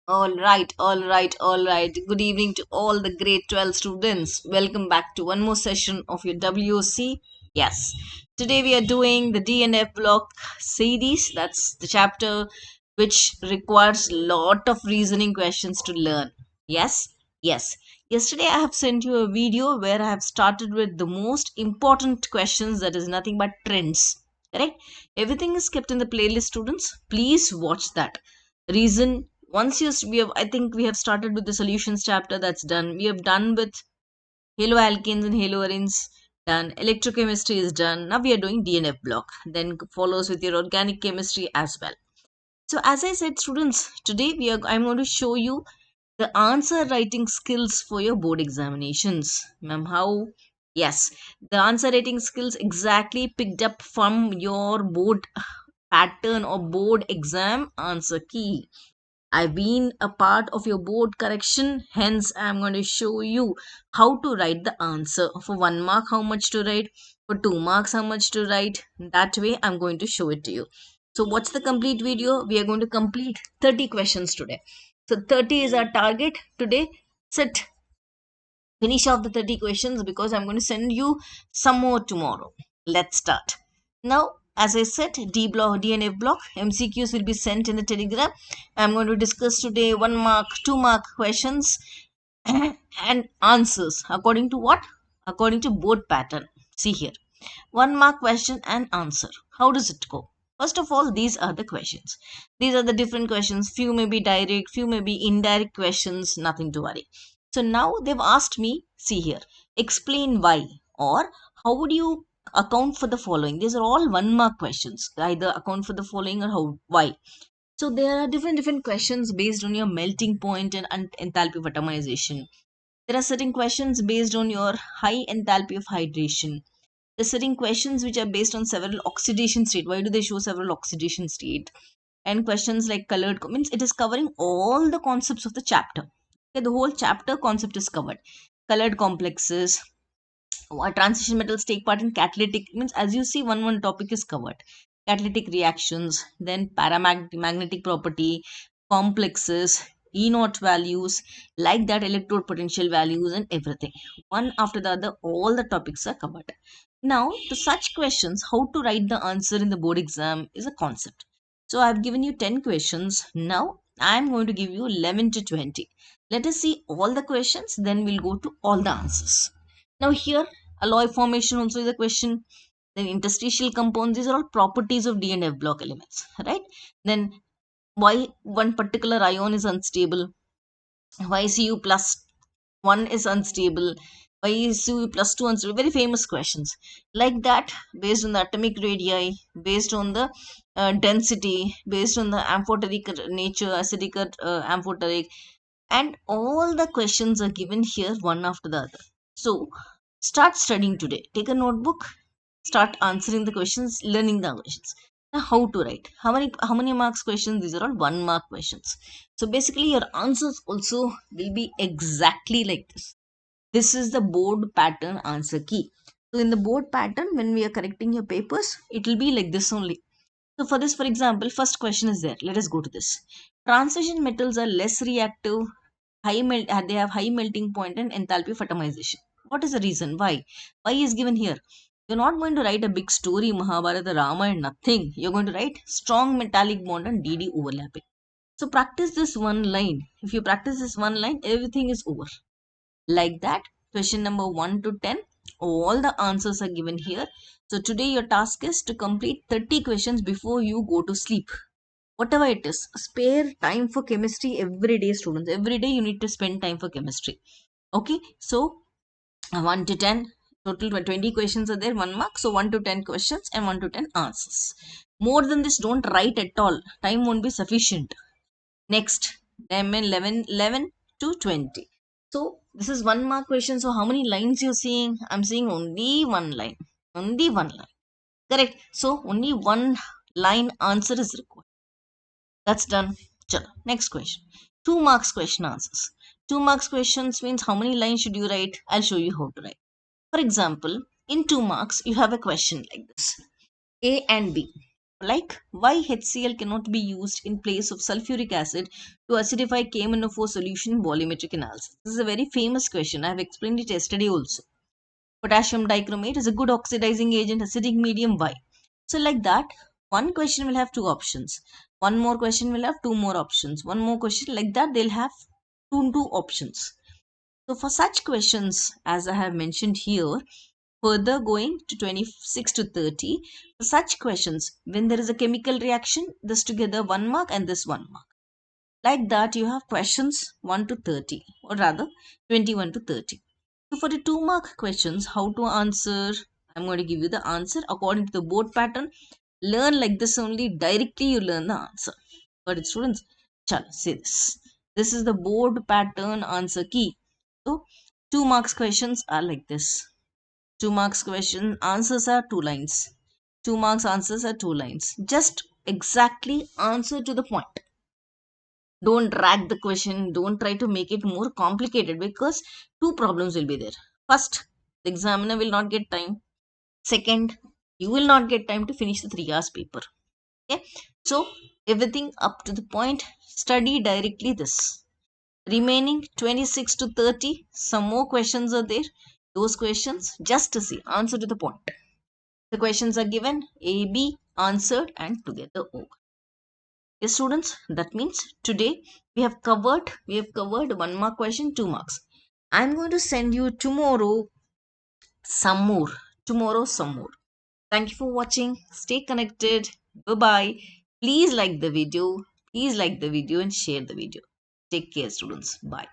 All right, all right, all right. Good evening to all the grade 12 students. Welcome back to one more session of your WOC. Yes, today we are doing the DNF block series. That's the chapter which requires lot of reasoning questions to learn. Yes, yes. Yesterday I have sent you a video where I have started with the most important questions, that is nothing but trends. Correct? Everything is kept in the playlist, students. Please watch that. Reason once you we have I think we have started with the solutions chapter. That's done. We have done with haloalkanes and haloarenes. Done. Electrochemistry is done. Now we are doing DNF block, then follows with your organic chemistry as well. So as I said, students, today I'm going to show you the answer writing skills for your board examinations. Ma'am, how? Yes, the answer writing skills exactly picked up from your board pattern or board exam answer key. I've been a part of your board correction, hence I'm going to show you how to write the answer. For 1 mark, how much to write, for 2 marks, how much to write. That way, I'm going to show it to you. So, what's the complete video? We are going to complete 30 questions today. So, 30 is our target today. Sit, finish off the 30 questions because I'm going to send you some more tomorrow. Let's start. Now, as I said, D block, DNF block, MCQs will be sent in the Telegram. I'm going to discuss today 1 mark, 2 mark questions and answers according to what? According to board pattern. See here, 1 mark question and answer. How does it go? First of all, these are the questions. These are the different questions. Few may be direct, few may be indirect questions, nothing to worry. So now they've asked me, see here, explain why or how would you account for the following. These are all 1 mark questions. Either account for the following or how, why. So there are different questions based on your melting point and enthalpy of atomization. There are certain questions based on your high enthalpy of hydration. There are certain questions which are based on several oxidation state. Why do they show several oxidation state? And questions like colored means it is covering all the concepts of the chapter. Okay, the whole chapter concept is covered. Colored complexes, what transition metals take part in catalytic means as you see one topic is covered. Catalytic reactions, then paramagnetic property, complexes, E naught values, like that electrode potential values and everything. One after the other, all the topics are covered. Now, to such questions, how to write the answer in the board exam is a concept. So I've given you 10 questions. Now I'm going to give you 11 to 20. Let us see all the questions, then we'll go to all the answers. Now here, alloy formation also is a question. Then interstitial compounds, these are all properties of D and F block elements, right? Then why one particular ion is unstable, why Cu plus 1 is unstable, why is Cu plus 2 unstable, very famous questions. Like that, based on the atomic radii, based on the density, based on the amphoteric nature, acidic amphoteric, and all the questions are given here one after the other. So start studying today. Take a notebook, start answering the questions, learning the questions. Now, how to write? How many marks questions? These are all 1 mark questions. So basically, your answers also will be exactly like this. This is the board pattern answer key. So in the board pattern, when we are correcting your papers, it will be like this only. So for this, for example, first question is there. Let us go to this. Transition metals are less reactive, they have high melting point and enthalpy of atomization. What is the reason? Why is given here? You're not going to write a big story, Mahabharata, Rama, and nothing. You're going to write strong metallic bond and DD overlapping. So practice this one line. If you practice this one line, everything is over. Like that, question number 1 to 10, all the answers are given here. So today your task is to complete 30 questions before you go to sleep. Whatever it is, spare time for chemistry every day, students. Every day you need to spend time for chemistry. Okay, so 1 to 10, total 20 questions are there, 1 mark. So 1 to 10 questions and 1 to 10 answers. More than this, don't write at all. Time won't be sufficient. Next, 11 to 20. So this is 1 mark question. So how many lines you're seeing? I'm seeing only one line. Only one line. Correct. So only one line answer is required. That's done. Chalo. Next question. 2 marks question answers. 2 marks questions means how many lines should you write? I'll show you how to write. For example, in 2 marks, you have a question like this. A and B. like why HCl cannot be used in place of sulfuric acid to acidify KMnO4 solution in volumetric analysis. This is a very famous question. I have explained it yesterday also. Potassium dichromate is a good oxidizing agent, acidic medium. Why? So like that, one question will have two options. One more question will have two more options. One more question like that, they'll have two options. So for such questions, as I have mentioned here, further going to 26 to 30, for such questions, when there is a chemical reaction, this together 1 mark and this 1 mark. Like that, you have questions 1 to 30, or rather 21 to 30. So for the 2 mark questions, how to answer? I'm going to give you the answer according to the board pattern. Learn like this only, directly you learn the answer. Got it, students? Chalo, say this. This is the board pattern answer key. So 2 marks questions are like this. 2 marks question answers are 2 lines. 2 marks answers are 2 lines. Just exactly answer to the point. Don't drag the question. Don't try to make it more complicated, because two problems will be there. First, the examiner will not get time. Second, you will not get time to finish the 3 hours paper. Okay, so everything up to the point. Study directly this. Remaining 26 to 30, some more questions are there. Those questions, just to see, answer to the point. The questions are given, A, B, answered, and together O. Yes, students, that means today we have covered 1 mark question, 2 marks. I'm going to send you tomorrow some more. Tomorrow some more. Thank you for watching. Stay connected. Bye bye. Please like the video. Please like the video and share the video. Take care, students. Bye.